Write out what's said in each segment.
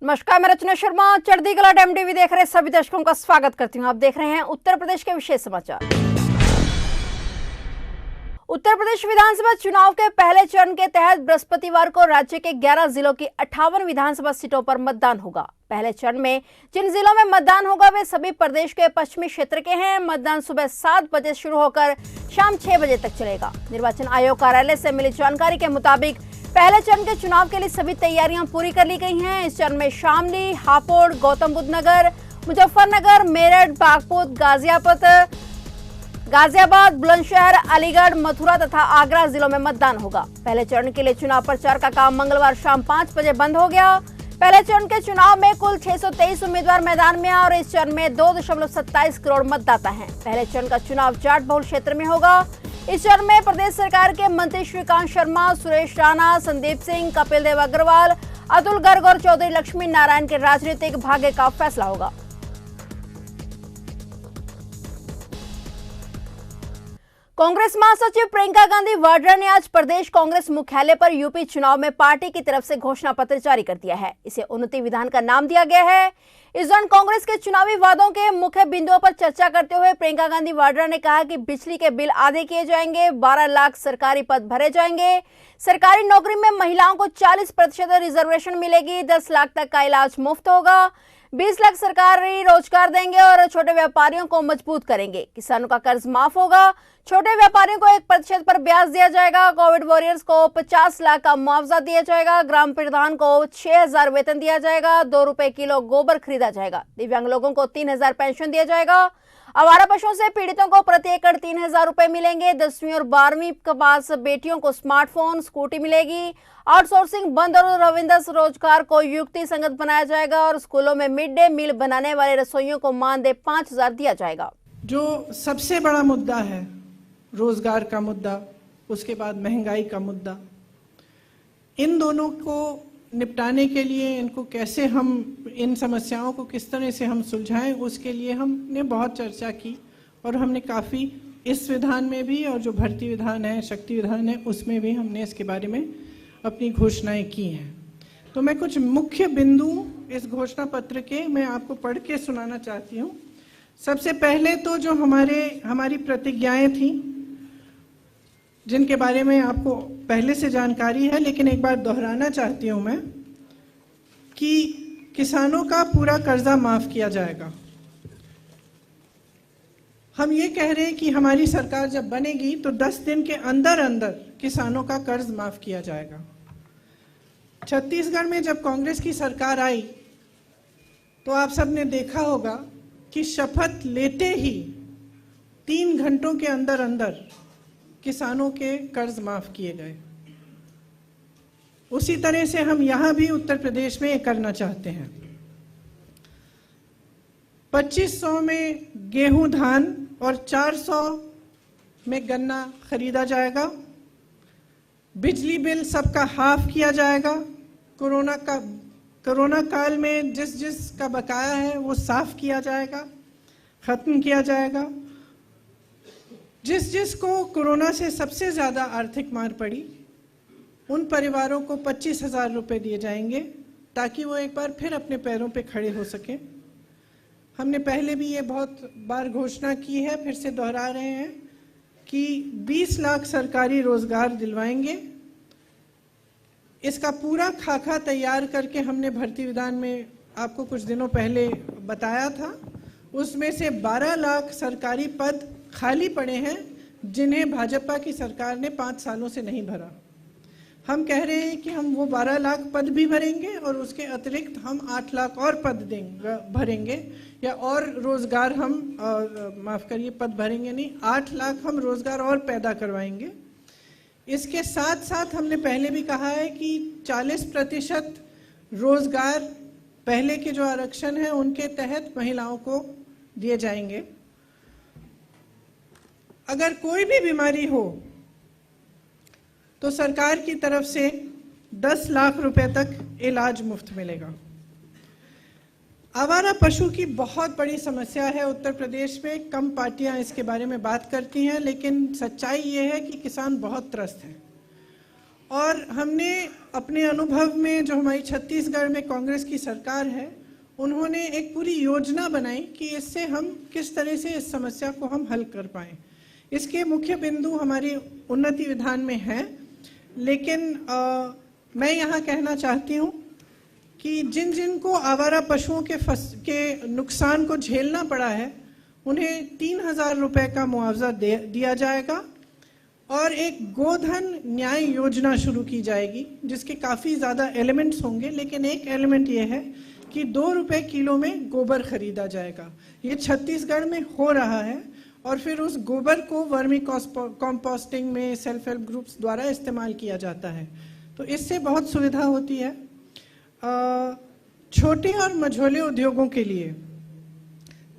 नमस्कार, मैं रचना शर्मा चढ़ती कला एमटीवी देख रहे सभी दर्शकों का स्वागत करती हूं। आप देख रहे हैं उत्तर प्रदेश के विशेष समाचार। उत्तर प्रदेश विधानसभा चुनाव के पहले चरण के तहत बृहस्पतिवार को राज्य के 11 जिलों की 58 विधानसभा सीटों पर मतदान होगा। पहले चरण में जिन जिलों में मतदान होगा वे सभी प्रदेश के पश्चिमी क्षेत्र के हैं। मतदान सुबह 7 बजे शुरू होकर शाम 6 बजे तक चलेगा। निर्वाचन आयोग कार्यालय से मिली जानकारी के मुताबिक पहले चरण के चुनाव के लिए सभी तैयारियां पूरी कर ली गई हैं। इस चरण में शामली, हापुड़, गौतम बुद्ध नगर, मुजफ्फरनगर, मेरठ, बागपत, गाजियाबाद, बुलंदशहर, अलीगढ़, मथुरा तथा आगरा जिलों में मतदान होगा। पहले चरण के लिए चुनाव प्रचार का काम मंगलवार शाम 5 बजे बंद हो गया। पहले चरण के चुनाव में कुल 623 उम्मीदवार मैदान में हैं और इस चरण में 2.27 करोड़ मतदाता हैं। पहले चरण का चुनाव जाट बहुल क्षेत्र में होगा। इस चरण में प्रदेश सरकार के मंत्री श्रीकांत शर्मा, सुरेश राणा, संदीप सिंह, कपिल देव अग्रवाल, अतुल गर्ग और चौधरी लक्ष्मी नारायण के राजनीतिक भाग्य का फैसला होगा। कांग्रेस महासचिव प्रियंका गांधी वाड्रा ने आज प्रदेश कांग्रेस मुख्यालय पर यूपी चुनाव में पार्टी की तरफ से घोषणा पत्र जारी कर दिया है। इसे उन्नति विधान का नाम दिया गया है। इस दौरान कांग्रेस के चुनावी वादों के मुख्य बिंदुओं पर चर्चा करते हुए प्रियंका गांधी वाड्रा ने कहा कि बिजली के बिल आधे किए जाएंगे, 12 लाख सरकारी पद भरे जाएंगे, सरकारी नौकरी में महिलाओं को 40% रिजर्वेशन मिलेगी, 10 लाख तक का इलाज मुफ्त होगा, 20 लाख सरकारी रोजगार देंगे और छोटे व्यापारियों को मजबूत करेंगे। किसानों का कर्ज माफ होगा, छोटे व्यापारियों को 1% पर ब्याज दिया जाएगा, कोविड वॉरियर्स को 50 लाख का मुआवजा दिया जाएगा, ग्राम प्रधान को 6000 वेतन दिया जाएगा, 2 रुपए किलो गोबर खरीदा जाएगा, दिव्यांग लोगों को 3000 पेंशन दिया जाएगा, आवारा पशुओं से पीड़ितों को प्रति एकड़ 3000 रुपए मिलेंगे, 10वीं और 12वीं के पास बेटियों को स्मार्टफोन, स्कूटी मिलेगी, आउटसोर्सिंग बंद और रविंद्र रोजगार को युक्ति संगत बनाया जाएगा और स्कूलों में मिड डे मील बनाने वाले रसोइयों को मानदेय 5000 दिया जाएगा। जो सबसे बड़ा मुद्दा है रोजगार का मुद्दा, उसके बाद महंगाई का मुद्दा, इन दोनों को निपटाने के लिए इनको कैसे हम इन समस्याओं को किस तरह से हम सुलझाएं, उसके लिए हमने बहुत चर्चा की और हमने काफ़ी इस विधान में भी और जो भर्ती विधान है, शक्ति विधान है, उसमें भी हमने इसके बारे में अपनी घोषणाएं की हैं। तो मैं कुछ मुख्य बिंदु इस घोषणा पत्र के मैं आपको पढ़ के सुनाना चाहती हूँ। सबसे पहले तो जो हमारी प्रतिज्ञाएं थी जिनके बारे में आपको पहले से जानकारी है, लेकिन एक बार दोहराना चाहती हूं मैं कि किसानों का पूरा कर्जा माफ किया जाएगा। हम ये कह रहे हैं कि हमारी सरकार जब बनेगी तो 10 दिन के अंदर अंदर किसानों का कर्ज माफ किया जाएगा। छत्तीसगढ़ में जब कांग्रेस की सरकार आई तो आप सबने देखा होगा कि शपथ लेते ही 3 घंटों के अंदर अंदर किसानों के कर्ज माफ किए गए। उसी तरह से हम यहां भी उत्तर प्रदेश में ये करना चाहते हैं। 2500 में गेहूं, धान और 400 में गन्ना खरीदा जाएगा। बिजली बिल सबका हाफ किया जाएगा। कोरोना काल में जिस का बकाया है वो साफ किया जाएगा, खत्म किया जाएगा। जिस को कोरोना से सबसे ज़्यादा आर्थिक मार पड़ी उन परिवारों को 25,000 रुपये दिए जाएंगे ताकि वो एक बार फिर अपने पैरों पे खड़े हो सकें। हमने पहले भी ये बहुत बार घोषणा की है, फिर से दोहरा रहे हैं कि 20 लाख सरकारी रोजगार दिलवाएंगे। इसका पूरा खाका तैयार करके हमने भर्ती विधान में आपको कुछ दिनों पहले बताया था। उसमें से 12 लाख सरकारी पद खाली पड़े हैं जिन्हें भाजपा की सरकार ने 5 सालों से नहीं भरा। हम कह रहे हैं कि हम वो 12 लाख पद भी भरेंगे और उसके अतिरिक्त हम 8 लाख और पद भरेंगे या और रोजगार हम माफ करिए पद भरेंगे नहीं, 8 लाख हम रोजगार और पैदा करवाएंगे। इसके साथ साथ हमने पहले भी कहा है कि 40% रोजगार पहले के जो आरक्षण है उनके तहत महिलाओं को दिए जाएंगे। अगर कोई भी बीमारी हो तो सरकार की तरफ से 10 लाख रुपए तक इलाज मुफ्त मिलेगा। आवारा पशु की बहुत बड़ी समस्या है उत्तर प्रदेश में। कम पार्टियां इसके बारे में बात करती हैं, लेकिन सच्चाई ये है कि किसान बहुत त्रस्त हैं और हमने अपने अनुभव में, जो हमारी छत्तीसगढ़ में कांग्रेस की सरकार है, उन्होंने एक पूरी योजना बनाई कि इससे हम किस तरह से इस समस्या को हम हल कर पाएँ। इसके मुख्य बिंदु हमारी उन्नति विधान में हैं, लेकिन मैं यहाँ कहना चाहती हूँ कि जिन जिन को आवारा पशुओं के नुकसान को झेलना पड़ा है, उन्हें 3,000 रुपये का मुआवजा दिया जाएगा और एक गोधन न्याय योजना शुरू की जाएगी, जिसके काफ़ी ज़्यादा एलिमेंट्स होंगे, लेकिन एक एलिमेंट ये है कि 2 रुपये किलो में गोबर खरीदा जाएगा। ये छत्तीसगढ़ में हो रहा है और फिर उस गोबर को वर्मी कॉम्पोस्टिंग में सेल्फ हेल्प ग्रुप्स द्वारा इस्तेमाल किया जाता है, तो इससे बहुत सुविधा होती है। छोटे और मझोले उद्योगों के लिए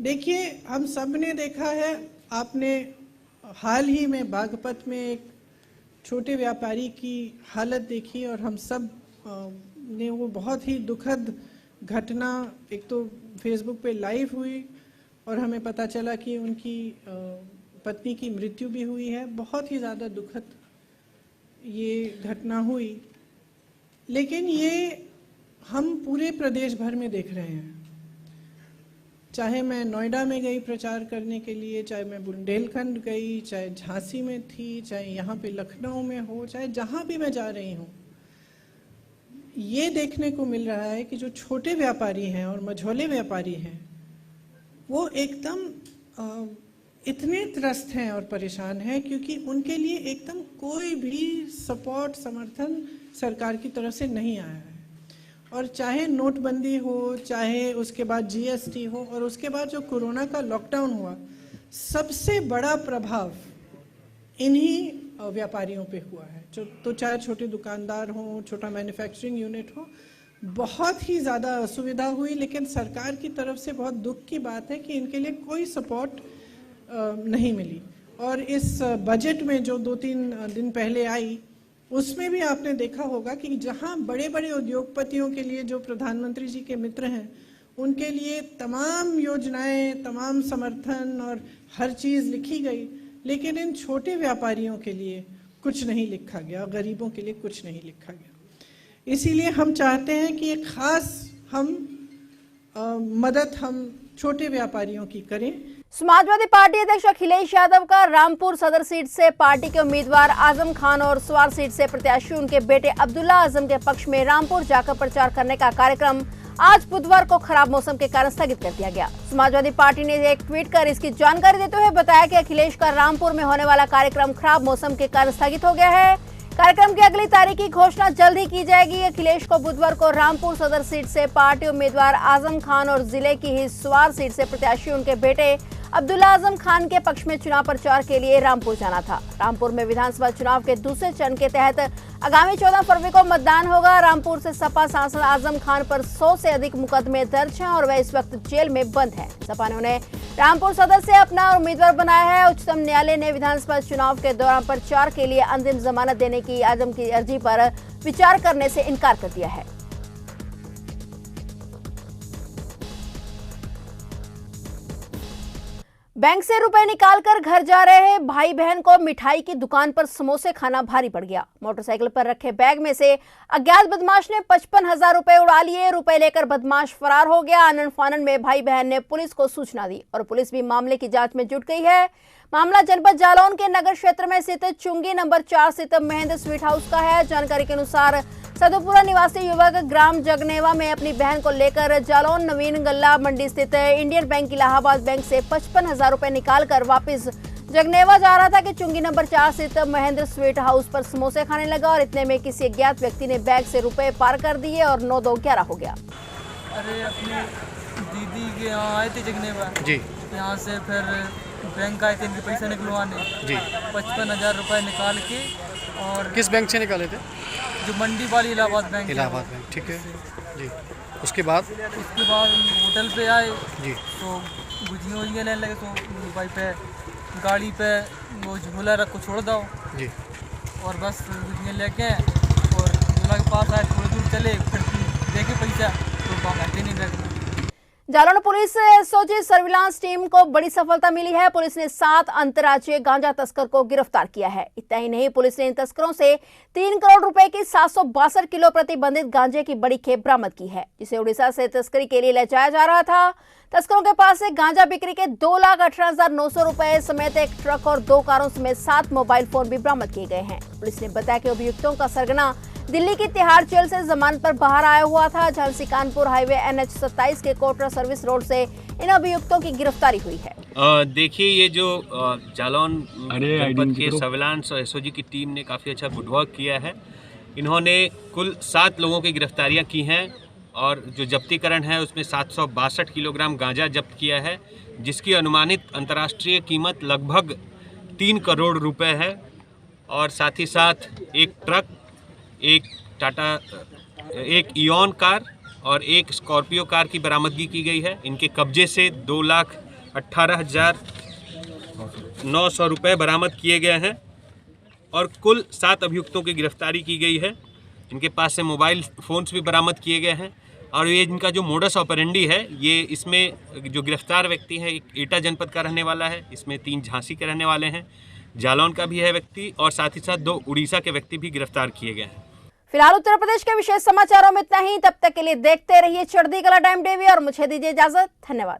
देखिए, हम सब ने देखा है, आपने हाल ही में बागपत में एक छोटे व्यापारी की हालत देखी और हम सब ने वो बहुत ही दुखद घटना, एक तो फेसबुक पे लाइव हुई और हमें पता चला कि उनकी पत्नी की मृत्यु भी हुई है। बहुत ही ज़्यादा दुखद ये घटना हुई, लेकिन ये हम पूरे प्रदेश भर में देख रहे हैं। चाहे मैं नोएडा में गई प्रचार करने के लिए, चाहे मैं बुंदेलखंड गई, चाहे झांसी में थी, चाहे यहाँ पे लखनऊ में हो, चाहे जहाँ भी मैं जा रही हूँ, ये देखने को मिल रहा है कि जो छोटे व्यापारी हैं और मझोले व्यापारी हैं, वो एकदम इतने त्रस्त हैं और परेशान हैं, क्योंकि उनके लिए एकदम कोई भी सपोर्ट, समर्थन सरकार की तरफ से नहीं आया है। और चाहे नोटबंदी हो, चाहे उसके बाद जीएसटी हो, और उसके बाद जो कोरोना का लॉकडाउन हुआ, सबसे बड़ा प्रभाव इन्हीं व्यापारियों पे हुआ है। तो चाहे छोटे दुकानदार हों, छोटा मैन्युफैक्चरिंग यूनिट हो, बहुत ही ज़्यादा असुविधा हुई। लेकिन सरकार की तरफ से बहुत दुख की बात है कि इनके लिए कोई सपोर्ट नहीं मिली। और इस बजट में जो 2-3 दिन पहले आई, उसमें भी आपने देखा होगा कि जहां बड़े बड़े उद्योगपतियों के लिए, जो प्रधानमंत्री जी के मित्र हैं, उनके लिए तमाम योजनाएं, तमाम समर्थन और हर चीज़ लिखी गई, लेकिन इन छोटे व्यापारियों के लिए कुछ नहीं लिखा गया, गरीबों के लिए कुछ नहीं लिखा गया। इसीलिए हम चाहते हैं कि एक खास मदद हम छोटे व्यापारियों की करें। समाजवादी पार्टी अध्यक्ष अखिलेश यादव का रामपुर सदर सीट से पार्टी के उम्मीदवार आजम खान और स्वार सीट से प्रत्याशी उनके बेटे अब्दुल्ला आजम के पक्ष में रामपुर जाकर प्रचार करने का कार्यक्रम आज बुधवार को खराब मौसम के कारण स्थगित कर दिया गया। समाजवादी पार्टी ने एक ट्वीट कर इसकी जानकारी देते हुए बताया कि अखिलेश का रामपुर में होने वाला कार्यक्रम खराब मौसम के कारण स्थगित हो गया है। कार्यक्रम की अगली तारीख की घोषणा जल्द ही की जाएगी। अखिलेश को बुधवार को रामपुर सदर सीट से पार्टी उम्मीदवार आजम खान और जिले की ही स्वार सीट से प्रत्याशी उनके बेटे अब्दुल्ला आजम खान के पक्ष में चुनाव प्रचार के लिए रामपुर जाना था। रामपुर में विधानसभा चुनाव के दूसरे चरण के तहत आगामी 14 फरवरी को मतदान होगा। रामपुर से सपा सांसद आजम खान पर 100 से अधिक मुकदमे दर्ज हैं और वह इस वक्त जेल में बंद है। सपा ने उन्हें रामपुर सदर से अपना उम्मीदवार बनाया है। उच्चतम न्यायालय ने विधानसभा चुनाव के दौरान प्रचार के लिए अंतिम जमानत देने की आजम की अर्जी पर विचार करने से इनकार कर दिया है। बैंक से रुपए निकालकर घर जा रहे भाई बहन को मिठाई की दुकान पर समोसे खाना भारी पड़ गया। मोटरसाइकिल पर रखे बैग में से अज्ञात बदमाश ने 55,000 रुपए उड़ा लिए। रुपए लेकर बदमाश फरार हो गया। आनन फानन में भाई बहन ने पुलिस को सूचना दी और पुलिस भी मामले की जांच में जुट गई है। मामला जनपद जालौन के नगर क्षेत्र में स्थित चुंगी नंबर 4 स्थित महेंद्र स्वीट हाउस का है। जानकारी के अनुसार सदुपुरा निवासी युवक ग्राम जगनेवा में अपनी बहन को लेकर जालौन नवीन गल्ला मंडी स्थित इंडियन बैंक इलाहाबाद बैंक से 55,000 रुपए निकालकर वापस जगनेवा जा रहा था कि चुंगी नंबर 4 स्थित महेंद्र स्वीट हाउस पर समोसे खाने लगा और इतने में किसी अज्ञात व्यक्ति ने बैग से रुपए पार कर दिए और 9-2-11 हो गया। अरे अपनी दीदी के यहाँ आए थे जगनेवा जी, यहाँ से फिर बैंक आए थे इनके पैसे निकलवाने जी। 55,000 रुपए निकाल के, और किस बैंक से निकाले थे? जो मंडी वाली इलाहाबाद बैंक। इलाहाबाद बैंक, ठीक है जी। उसके बाद होटल पे आए जी, तो गुजियाँ लेने लगे, तो भाई पे गाड़ी पे वो झोला रख को छोड़ दो जी, और बस गुजियाँ लेके और झोला के पास आए, थोड़ी दूर चले, फिर देखे पैसा तो वहाँ घंटे नहीं लगे। Jalaun police SOG surveillance team को बड़ी सफलता मिली है। पुलिस ने 7 अंतर्राज्यीय गांजा तस्कर को गिरफ्तार किया है। इतना ही नहीं, पुलिस ने इन तस्करों से 3 करोड़ रुपए की 762 किलो प्रतिबंधित गांजे की बड़ी खेप बरामद की है, जिसे उड़ीसा से तस्करी के लिए ले जाया जा रहा था। तस्करों के पास से गांजा बिक्री के 2,18,900 रुपए समेत एक ट्रक और 2 कारों समेत 7 मोबाइल फोन भी बरामद किए गए हैं। पुलिस ने बताया कि अभियुक्तों का सरगना दिल्ली की तिहाड़ जेल से जमानत पर बाहर आया हुआ था। झांसी कानपुर हाईवे NH 27 के कोटरा सर्विस रोड से इन अभियुक्तों की गिरफ्तारी हुई है। देखिए, ये जो जालौन जनपद के सर्विलांस और एसओजी की टीम ने काफ़ी अच्छा गुडवर्क किया है। इन्होंने कुल 7 लोगों की गिरफ्तारियां की हैं और जो जब्तीकरण है उसमें 762 किलोग्राम गांजा जब्त किया है, जिसकी अनुमानित अंतर्राष्ट्रीय कीमत लगभग 3 करोड़ रुपए है। और साथ ही साथ एक ट्रक, एक इयॉन कार और एक स्कॉर्पियो कार की बरामदगी की गई है। इनके कब्जे से 2,18,900 रुपये बरामद किए गए हैं और कुल 7 अभियुक्तों की गिरफ्तारी की गई है। इनके पास से मोबाइल फ़ोन्स भी बरामद किए गए हैं और ये इनका जो मोडस ऑपरेंडी है, ये इसमें जो गिरफ्तार व्यक्ति है एक एटा जनपद का रहने वाला है, इसमें 3 झांसी के रहने वाले हैं, जालौन का भी है व्यक्ति और साथ ही साथ 2 उड़ीसा के व्यक्ति भी गिरफ्तार किए गए हैं। फिलहाल उत्तर प्रदेश के विशेष समाचारों में इतना ही। तब तक के लिए देखते रहिए चढ़ती कला टाइम टीवी और मुझे दीजिए इजाजत। धन्यवाद।